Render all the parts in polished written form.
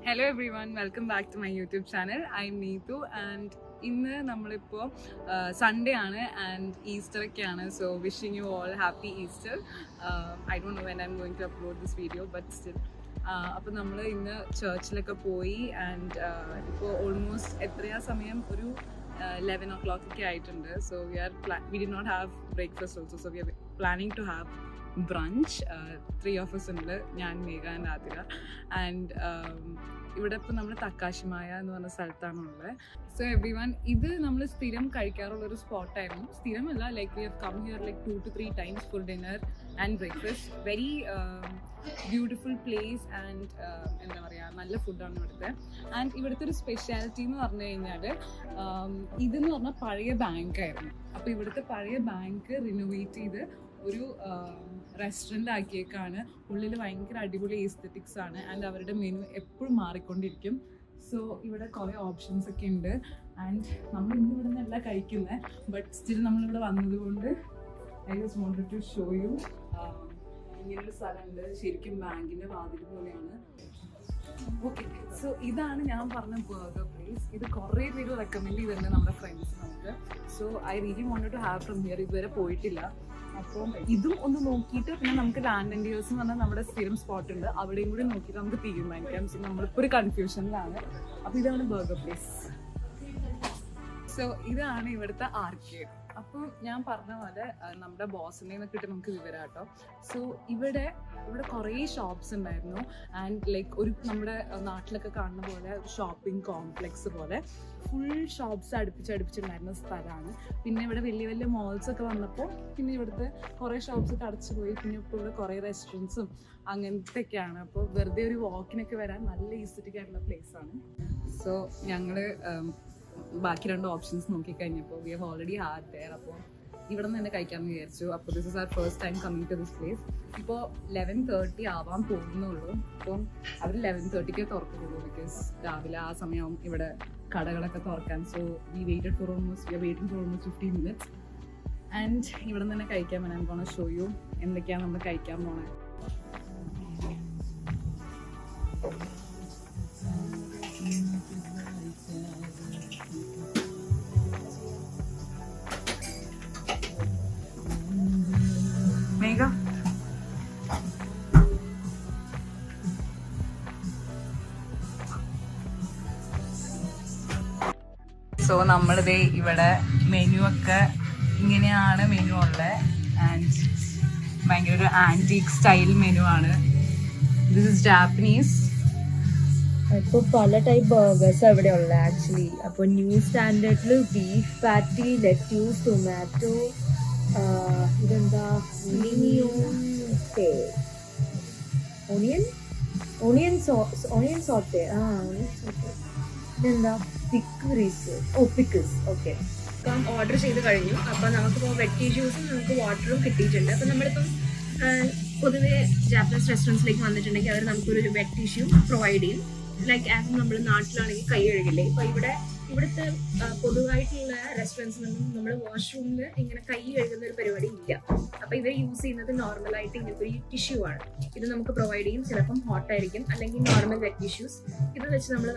Hello everyone, welcome back to my YouTube channel. I'm Neetu and ഇന്ന് നമ്മളിപ്പോൾ Sunday ആണ് and Easter ഒക്കെയാണ്. So wishing you all happy Easter. I don't know when I am going to upload this video but still അപ്പോൾ നമ്മൾ ഇന്ന് ചർച്ചിലൊക്കെ പോയി and ഇപ്പോൾ almost എത്രയാ സമയം ഒരു 11 o'clock ഒക്കെ ആയിട്ടുണ്ട്. So we did not have breakfast also, so we are planning to have brunch. 3 of us ഉണ്ട്, ഞാൻ മേഘ ആൻഡ് ആതിര. ആൻഡ് ഇവിടെ ഇപ്പോൾ നമ്മൾ തക്കാശിമായ എന്ന് പറഞ്ഞ സ്ഥലത്താണുള്ളത്. സോ എവ്രി വൺ, ഇത് നമ്മൾ സ്ഥിരം കഴിക്കാറുള്ളൊരു സ്പോട്ടായിരുന്നു. സ്ഥിരമല്ല, like we have come here like 2 to 3 times for dinner and breakfast. Very beautiful place and എന്താ പറയുക, നല്ല ഫുഡാണ് ഇവിടുത്തെ. ആൻഡ് ഇവിടുത്തെ ഒരു സ്പെഷ്യാലിറ്റി എന്ന് പറഞ്ഞു കഴിഞ്ഞാൽ ഇതെന്ന് പറഞ്ഞാൽ പഴയ ബാങ്കായിരുന്നു. അപ്പോൾ ഇവിടുത്തെ പഴയ ബാങ്ക് റിനോവേറ്റ് ചെയ്ത് ഒരു റെസ്റ്റോറൻ്റ് ആക്കിയേക്കാണ്. ഉള്ളിൽ ഭയങ്കര അടിപൊളി എസ്തെറ്റിക്സ് ആണ് ആൻഡ് അവരുടെ മെനു എപ്പോഴും മാറിക്കൊണ്ടിരിക്കും. സോ ഇവിടെ കുറേ ഓപ്ഷൻസ് ഒക്കെ ഉണ്ട് ആൻഡ് നമ്മൾ ഇന്ന് ഇവിടെ നിന്നല്ല കഴിക്കുന്നത്, ബട്ട് സ്റ്റിൽ നമ്മളിവിടെ വന്നതുകൊണ്ട് I just wanted to show you. ഇങ്ങനൊരു സ്ഥലമുണ്ട്, ശരിക്കും ബാങ്കിൻ്റെ വാതിൽ പോലെയാണ്. ഓക്കെ, സോ ഇതാണ് ഞാൻ പറഞ്ഞ ബർഗർ പ്ലേസ്. ഇത് കുറേ പേര് റെക്കമെൻഡ് ചെയ്തിട്ടുണ്ട് നമ്മുടെ ഫ്രണ്ട്സ് നമുക്ക്. So I really wanted to have from here. ഇതുവരെ പോയിട്ടില്ല. അപ്പം ഇതും ഒന്ന് നോക്കിയിട്ട് പിന്നെ നമുക്ക് ലാൻഡ് ആൻഡ് ഡിയേഴ്സ് എന്ന് പറഞ്ഞാൽ നമ്മുടെ സ്ഥിരം സ്പോട്ട് ഉണ്ട്, അവിടെയും കൂടി നോക്കിയിട്ട് നമുക്ക് തീരുമാനിക്കാം. സോ നമ്മളിപ്പോൾ ഒരു കൺഫ്യൂഷനിലാണ്. അപ്പോൾ ഇതാണ് ബർഗർ പ്ലേസ്. സോ ഇതാണ് ഇവിടുത്തെ ആർക്കേഡ്. അപ്പോൾ ഞാൻ പറഞ്ഞ പോലെ നമ്മുടെ ബോസിനെ നിന്നൊക്കെ നമുക്ക് വിവരം കേട്ടോ. സോ ഇവിടെ കുറേ ഷോപ്സ് ഉണ്ടായിരുന്നു ആൻഡ് ലൈക്ക് ഒരു നമ്മുടെ നാട്ടിലൊക്കെ കാണുന്ന പോലെ ഒരു ഷോപ്പിംഗ് കോംപ്ലക്സ് പോലെ ഫുൾ ഷോപ്സ് അടുപ്പിച്ചുണ്ടായിരുന്ന സ്ഥലമാണ്. പിന്നെ ഇവിടെ വലിയ വലിയ മോൾസ് ഒക്കെ വന്നപ്പോൾ പിന്നെ ഇവിടുത്തെ കുറേ ഷോപ്സ് ഒക്കെ അടച്ചു പോയി. പിന്നെ ഇപ്പോൾ ഇവിടെ കുറേ റെസ്റ്റോറൻറ്റ്സും അങ്ങനത്തെ ഒക്കെയാണ്. അപ്പോൾ വെറുതെ ഒരു വാക്കിനൊക്കെ വരാൻ നല്ല ഈസ്തറ്റിക് ആയിട്ടുള്ള പ്ലേസാണ്. സോ ഞങ്ങൾ ബാക്കി 2 ഓപ്ഷൻസ് നോക്കിക്കഴിഞ്ഞപ്പോൾ we have already had there. അപ്പോൾ ഇവിടെ നിന്ന് തന്നെ കഴിക്കാമെന്ന് വിചാരിച്ചു. അപ്പോൾ this is our first time coming to this place. ഇപ്പോൾ 11:30 ആവാൻ പോകുന്നുള്ളൂ. അപ്പം അവർ 11:30 തുറക്കുള്ളൂ, ബിക്കോസ് രാവിലെ ആ സമയം ഇവിടെ കടകളൊക്കെ തുറക്കാൻ. So we are waiting for almost 15 minutes and ഇവിടെ നിന്ന് തന്നെ കഴിക്കാൻ വേണം. ഐ ഗോണ ഷോ യു എന്തൊക്കെയാണ് നമ്മൾ കഴിക്കാൻ പോണേ. സോ നമ്മളിത് ഇവിടെ മെനു ഒക്കെ ഇങ്ങനെയാണ് മെനു ഉള്ളത് ആൻഡ് ഭയങ്കര ഒരു ആൻറ്റീക് സ്റ്റൈൽ മെനു ആണ്. This is Japanese. ഇപ്പോൾ പല ടൈപ്പ് ബർഗേഴ്സ് അവിടെ ഉള്ളത് ആക്ച്വലി. അപ്പോൾ ന്യൂ സ്റ്റാൻഡേർഡിൽ ബീഫ് പാറ്റി, ലെറ്റ്യൂസ്, ടൊമാറ്റോ, ഇതെന്താ ഓണിയൻ സോട്ടെ, ഇതെന്താ പിക്കിൾസ്. ഓക്കെ, ഇപ്പം ഓർഡർ ചെയ്ത് കഴിഞ്ഞു. അപ്പം നമുക്കിപ്പോൾ വെറ്റ് ജ്യൂസും നമുക്ക് വാട്ടറും കിട്ടിയിട്ടുണ്ട്. അപ്പം നമ്മളിപ്പം പൊതുവെ ജാപ്പനീസ് റെസ്റ്റോറൻറ്റ്സിലേക്ക് വന്നിട്ടുണ്ടെങ്കിൽ അവർ നമുക്കൊരു വെറ്റ് ടിഷ്യൂ പ്രൊവൈഡ് ചെയ്യും. ലൈക്ക് ആസ് നമ്മൾ നാട്ടിലാണെങ്കിൽ കൈ കഴുകില്ലേ, ഇപ്പോൾ ഇവിടുത്തെ പൊതുവായിട്ടുള്ള റെസ്റ്റോറൻറ്റ്സിലൊന്നും നമ്മൾ വാഷ്റൂമിൽ ഇങ്ങനെ കൈ കഴുകുന്ന ഒരു പരിപാടി ഇല്ല. അപ്പോൾ ഇവർ യൂസ് ചെയ്യുന്നത് നോർമലായിട്ട് ഇങ്ങനത്തെ ഒരു ടിഷ്യൂ ആണ്. ഇത് നമുക്ക് പ്രൊവൈഡ് ചെയ്യും. ചിലപ്പം ഹോട്ടായിരിക്കും, അല്ലെങ്കിൽ നോർമൽ വെറ്റ് ടിഷ്യൂസ്. ഇത് വെച്ച് നമ്മൾ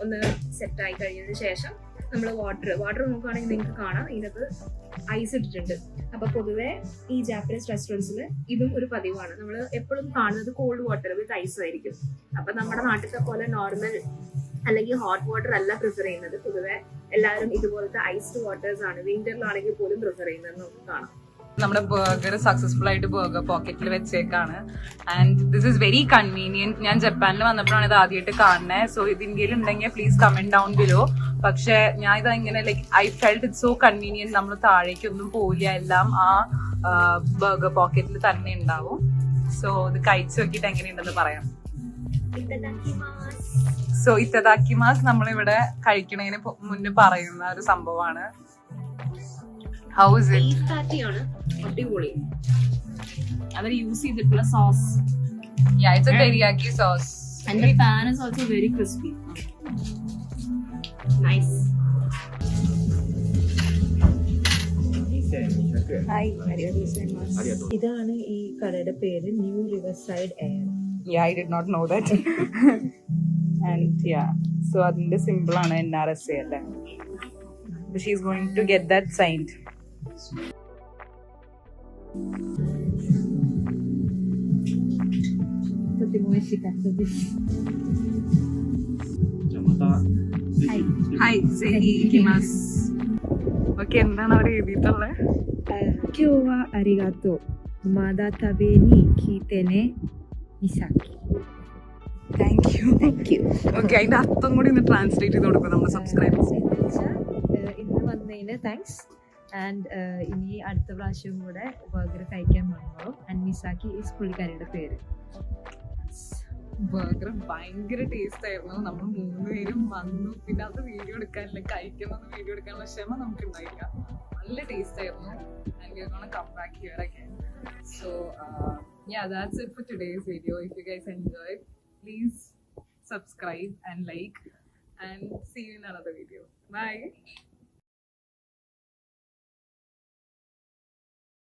ഒന്ന് സെറ്റായി കഴിഞ്ഞതിന് ശേഷം നമ്മൾ വാട്ടർ നോക്കുകയാണെങ്കിൽ നിങ്ങൾക്ക് കാണാം ഇതിനകത്ത് ഐസ് ഇട്ടിട്ടുണ്ട്. അപ്പോൾ പൊതുവെ ഈ ജാപ്പനീസ് റെസ്റ്റോറൻറ്റ്സിൽ ഇതും ഒരു പതിവാണ്. നമ്മൾ എപ്പോഴും കാണുന്നത് കോൾഡ് വാട്ടർ വിത്ത് ഐസ് ആയിരിക്കും. അപ്പം നമ്മുടെ നാട്ടിലത്തെ പോലെ നോർമൽ അല്ലെങ്കിൽ ഹോട്ട് വാട്ടർ അല്ല പ്രിഫർ ചെയ്യുന്നത്. പൊതുവെ എല്ലാവരും ഇതുപോലത്തെ ഐസ്ഡ് വാട്ടേഴ്സ് ആണ് വിന്ററിലാണെങ്കിൽ പോലും പ്രിഫർ ചെയ്യുന്നത് നമുക്ക് കാണാം. നമ്മുടെ ബർഗർ സക്സസ്ഫുൾ ആയിട്ട് ബർഗർ പോക്കറ്റിൽ വെച്ചേക്കാണ് and this is very convenient. ഞാൻ ജപ്പാനിൽ വന്നപ്പോഴാണ് ഇത് ആദ്യമായിട്ട് കാണുന്നത്. സോ ഇത് ഇന്ത്യയിൽ ഉണ്ടെങ്കിൽ പ്ലീസ് കമന്റ് ഡൗൺ ബിലോ. പക്ഷെ ഞാൻ ഇത് ഇങ്ങനെ like I felt it so convenient. നമ്മൾ താഴേക്കൊന്നും പോവില്ല, എല്ലാം ആ ബർഗർ പോക്കറ്റിൽ തന്നെ ഉണ്ടാവും. സോ ഇത് കഴിച്ചു നോക്കിയിട്ട് എങ്ങനെയുണ്ടെന്ന് പറയാം. സോ ഇത്തദാക്കിമാസ് നമ്മളിവിടെ കഴിക്കണതിന് മുന്നേ പറയുന്ന ഒരു സംഭവമാണ്. How is it? ബീഫ് പാറ്റി ആണ്, അടിപൊളി. അവർ യൂസ് ചെയ്തിട്ടുള്ള sauce, yeah, it's a teriyaki sauce and the pan is also very crispy. Nice. Hi, ഇതാണ് ഈ കടയുടെ പേര്, new river side air. Yeah, I did not know that. And yeah, so അതിന്റെ simple ആണ് NRSA അല്ലേ. But she's going to get that signed. Hi, ikimasu. Okay, എന്താണ് അവിടെ എഴുതിയിട്ടുള്ളത്? 今日はありがとう。まだ食べに来てね、みさき。Thank you. Thank you. Okay, അതിന്റെ അർത്ഥം കൂടി ഒന്ന് ട്രാൻസ്ലേറ്റ് ചെയ്ത് കൊടുക്കും നമ്മുടെ സബ്സ്ക്രൈബേഴ്സ്. ഇന്ന് വന്നതിന് താങ്ക്സ്. ആൻഡ് ഇനി അടുത്ത പ്രാവശ്യം കൂടെ ബർഗർ കഴിക്കാൻ വന്നോളും. ആൻഡ് മിസാക്കി ഈസ് പുള്ളിക്കാരിയുടെ പേര്. ബർഗർ ഭയങ്കര ടേസ്റ്റ് ആയിരുന്നു. നമ്മൾ 3 പേരും വന്നു. പിന്നെ അത് വീഡിയോ എടുക്കാനില്ല, കഴിക്കുന്ന വീഡിയോ എടുക്കാനുള്ള ക്ഷമ നമുക്ക് ഉണ്ടായില്ല. നല്ല ടേസ്റ്റ് ആയിരുന്നു. And we are gonna come back here again. So yeah, that's it for today's video. If you guys enjoyed, please subscribe and like, and see you in another video. Bye.